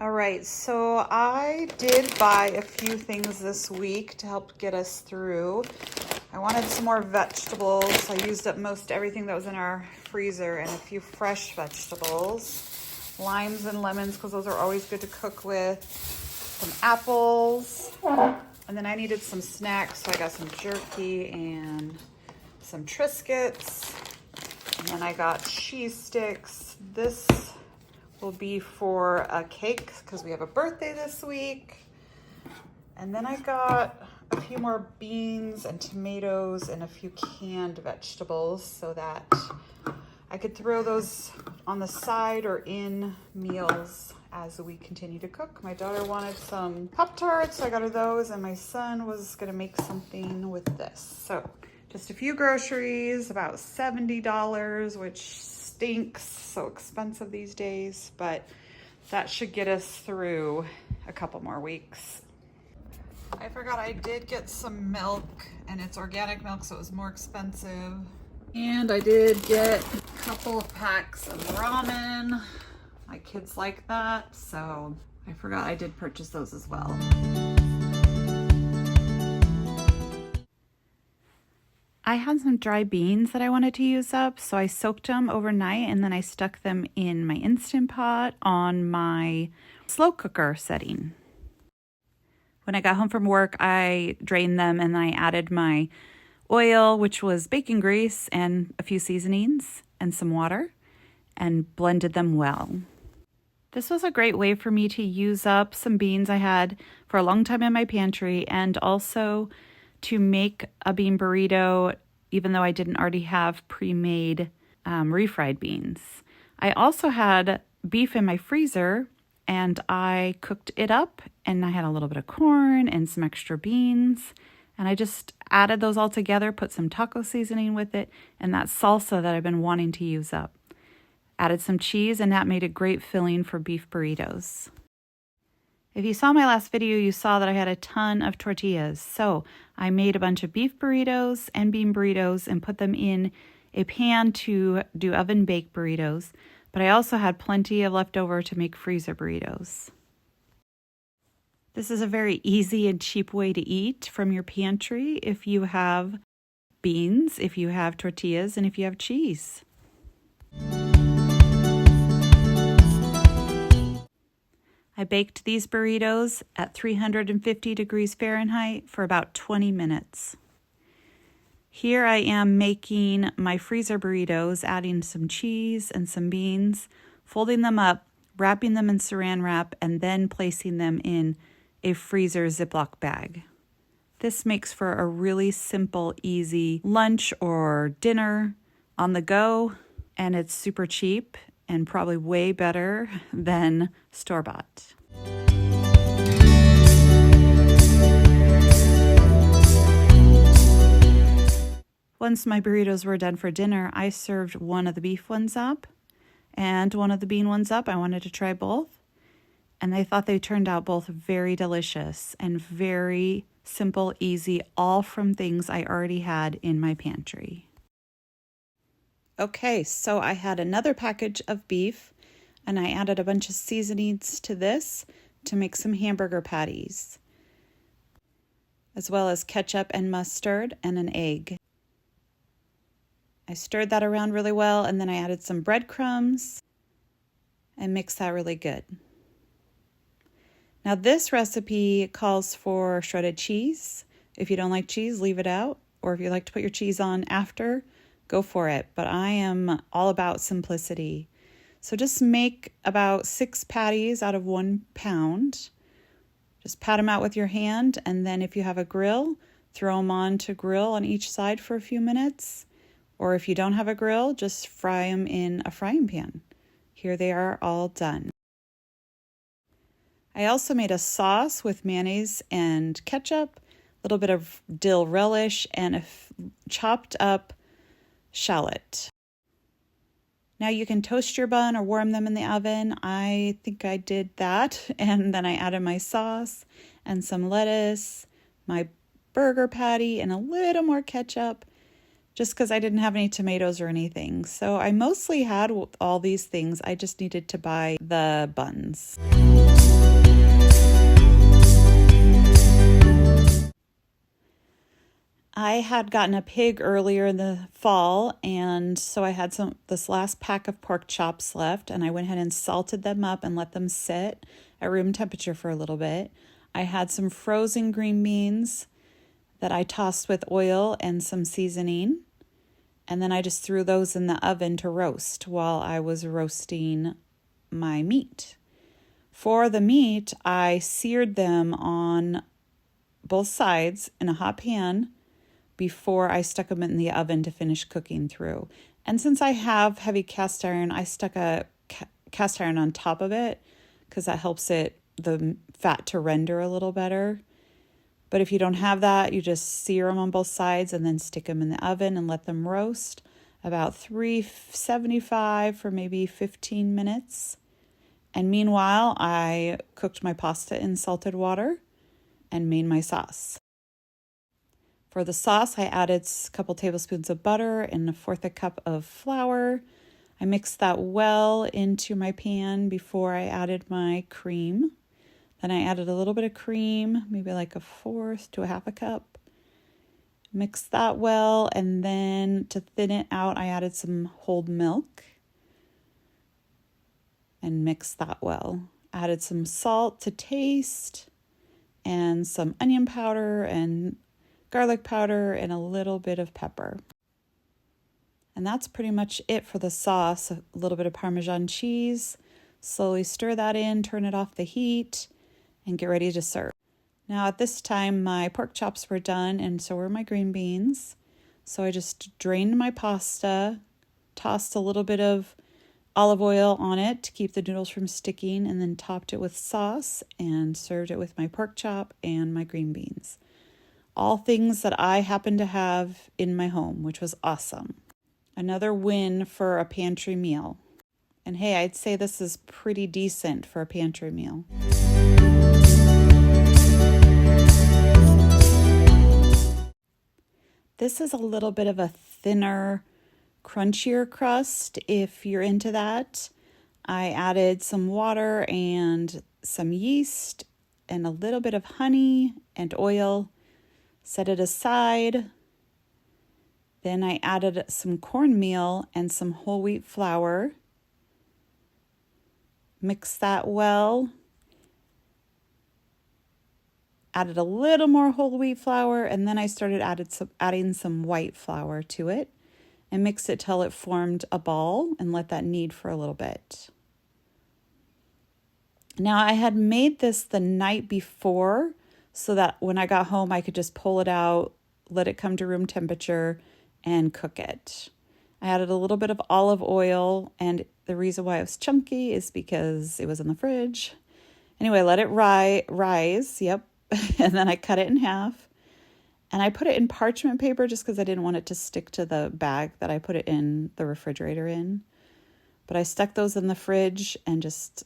All right, so I did buy a few things this week to help get us through. I wanted some more vegetables. I used up most everything that was in our freezer and a few fresh vegetables. Limes and lemons, because those are always good to cook with. Some apples. And then I needed some snacks, so I got some jerky and some Triscuits. And then I got cheese sticks. This will be for a cake because we have a birthday this week. And then I got a few more beans and tomatoes and a few canned vegetables so that I could throw those on the side or in meals as we continue to cook. My daughter wanted some Pop-Tarts, so I got her those, and my son was gonna make something with this. So just a few groceries, about $70, which stinks, so expensive these days, but that should get us through a couple more weeks. I forgot I did get some milk, and it's organic milk, so it was more expensive. And I did get a couple of packs of ramen. My kids like that, so I forgot I did purchase those as well. I had some dry beans that I wanted to use up, so I soaked them overnight and then I stuck them in my Instant Pot on my slow cooker setting. When I got home from work, I drained them and I added my oil, which was bacon grease, and a few seasonings and some water, and blended them well. This was a great way for me to use up some beans I had for a long time in my pantry, and also to make a bean burrito, even though I didn't already have pre-made refried beans. I also had beef in my freezer, and I cooked it up, and I had a little bit of corn and some extra beans, and I just added those all together, put some taco seasoning with it, and that salsa that I've been wanting to use up. Added some cheese, and that made a great filling for beef burritos. If you saw my last video, you saw that I had a ton of tortillas. So I made a bunch of beef burritos and bean burritos and put them in a pan to do oven baked burritos. But I also had plenty of leftover to make freezer burritos. This is a very easy and cheap way to eat from your pantry if you have beans, if you have tortillas, and if you have cheese. I baked these burritos at 350 degrees Fahrenheit for about 20 minutes. Here I am making my freezer burritos, adding some cheese and some beans, folding them up, wrapping them in saran wrap, and then placing them in a freezer Ziploc bag. This makes for a really simple, easy lunch or dinner on the go, and it's super cheap and probably way better than store-bought. Once my burritos were done for dinner, I served one of the beef ones up and one of the bean ones up. I wanted to try both, and I thought they turned out both very delicious and very simple, easy, all from things I already had in my pantry. Okay, so I had another package of beef, and I added a bunch of seasonings to this to make some hamburger patties, as well as ketchup and mustard and an egg. I stirred that around really well, and then I added some breadcrumbs and mixed that really good. Now this recipe calls for shredded cheese. If you don't like cheese, leave it out, or if you like to put your cheese on after, go for it. But I am all about simplicity. So just make about 6 patties out of 1 pound. Just pat them out with your hand, and then if you have a grill, throw them on to grill on each side for a few minutes. Or if you don't have a grill, just fry them in a frying pan. Here they are all done. I also made a sauce with mayonnaise and ketchup, a little bit of dill relish, and a chopped up shallot. Now you can toast your bun or warm them in the oven. I think I did that, and then I added my sauce and some lettuce, my burger patty, and a little more ketchup, just because I didn't have any tomatoes or anything. So I mostly had all these things. I just needed to buy the buns. had gotten a pig earlier in the fall, and so I had this last pack of pork chops left, and I went ahead and salted them up and let them sit at room temperature for a little bit. I had some frozen green beans that I tossed with oil and some seasoning, and then I just threw those in the oven to roast while I was roasting my meat. For the meat, I seared them on both sides in a hot pan before I stuck them in the oven to finish cooking through. And since I have heavy cast iron, I stuck a cast iron on top of it because that helps the fat to render a little better. But if you don't have that, you just sear them on both sides and then stick them in the oven and let them roast about 375 for maybe 15 minutes. And meanwhile, I cooked my pasta in salted water and made my sauce. For the sauce, I added a couple tablespoons of butter and 1/4 cup of flour. I mixed that well into my pan before I added my cream. Then I added a little bit of cream, maybe like 1/4 to 1/2 cup. Mixed that well, and then to thin it out, I added some whole milk and mixed that well. Added some salt to taste and some onion powder and garlic powder and a little bit of pepper. And that's pretty much it for the sauce. A little bit of Parmesan cheese. Slowly stir that in, turn it off the heat, and get ready to serve. Now at this time, my pork chops were done and so were my green beans. So I just drained my pasta, tossed a little bit of olive oil on it to keep the noodles from sticking, and then topped it with sauce and served it with my pork chop and my green beans. All things that I happen to have in my home, which was awesome. Another win for a pantry meal. And hey, I'd say this is pretty decent for a pantry meal. This is a little bit of a thinner, crunchier crust if you're into that. I added some water and some yeast and a little bit of honey and oil. Set it aside. Then I added some cornmeal and some whole wheat flour. Mix that well. Added a little more whole wheat flour, and then I started adding some white flour to it and mixed it till it formed a ball and let that knead for a little bit. Now I had made this the night before so that when I got home I could just pull it out, let it come to room temperature, and cook it. I added a little bit of olive oil, and the reason why it was chunky is because it was in the fridge. Anyway, let it rise, yep. And then I cut it in half. And I put it in parchment paper just because I didn't want it to stick to the bag that I put it in the refrigerator in. But I stuck those in the fridge and just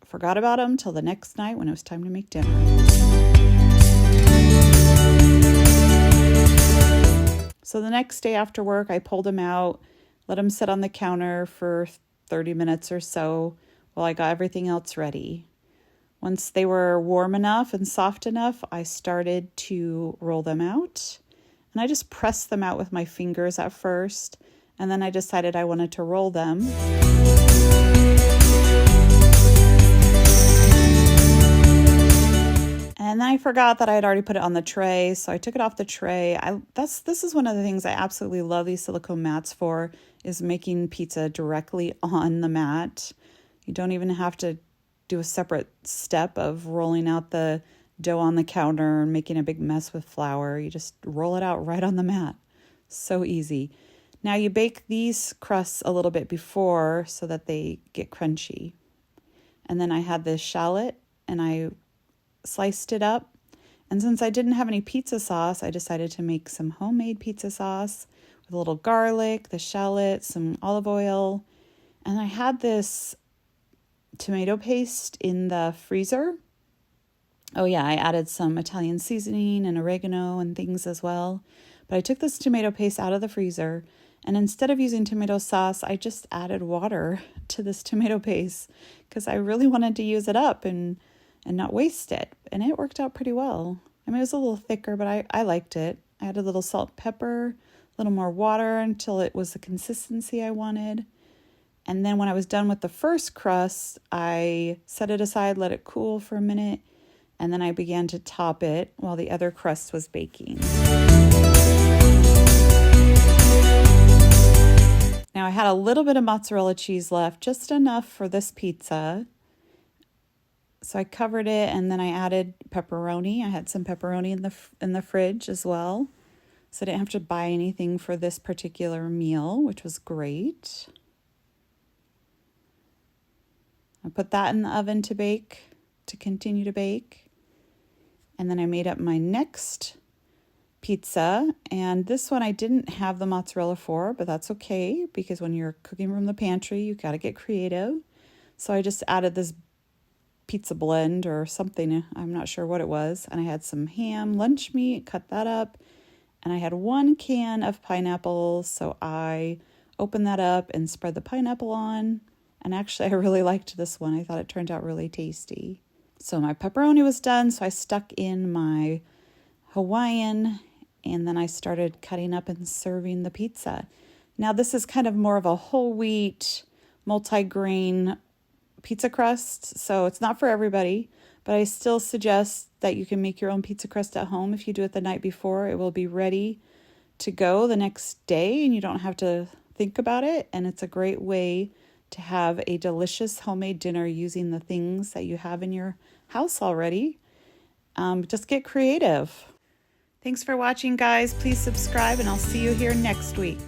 forgot about them till the next night when it was time to make dinner. So the next day after work, I pulled them out, let them sit on the counter for 30 minutes or so while I got everything else ready. Once they were warm enough and soft enough, I started to roll them out. And I just pressed them out with my fingers at first, and then I decided I wanted to roll them. And then I forgot that I had already put it on the tray, so I took it off the tray. This is one of the things I absolutely love these silicone mats for, is making pizza directly on the mat. You don't even have to do a separate step of rolling out the dough on the counter and making a big mess with flour. You just roll it out right on the mat. So easy. Now you bake these crusts a little bit before so that they get crunchy. And then I had this shallot and I sliced it up. And since I didn't have any pizza sauce, I decided to make some homemade pizza sauce with a little garlic, the shallot, some olive oil. And I had this tomato paste in the freezer. Oh yeah, I added some Italian seasoning and oregano and things as well. But I took this tomato paste out of the freezer, and instead of using tomato sauce, I just added water to this tomato paste because I really wanted to use it up and not waste it. And it worked out pretty well. I mean, it was a little thicker, but I liked it. I added a little salt and pepper, a little more water until it was the consistency I wanted. And then when I was done with the first crust, I set it aside, let it cool for a minute, and then I began to top it while the other crust was baking. Now I had a little bit of mozzarella cheese left, just enough for this pizza. So I covered it, and then I added pepperoni. I had some pepperoni in the fridge as well. So I didn't have to buy anything for this particular meal, which was great. I put that in the oven to continue to bake. And then I made up my next pizza. And this one I didn't have the mozzarella for, but that's okay, because when you're cooking from the pantry, you got to get creative. So I just added this pizza blend or something. I'm not sure what it was. And I had some ham, lunch meat, cut that up. And I had 1 can of pineapple. So I opened that up and spread the pineapple on. And actually, I really liked this one. I thought it turned out really tasty. So my pepperoni was done, so I stuck in my Hawaiian, and then I started cutting up and serving the pizza. Now, this is kind of more of a whole wheat, multi-grain pizza crust, so it's not for everybody, but I still suggest that you can make your own pizza crust at home. If you do it the night before, it will be ready to go the next day, and you don't have to think about it, and it's a great way to have a delicious homemade dinner using the things that you have in your house already. Just get creative. Thanks for watching, guys. Please subscribe, and I'll see you here next week.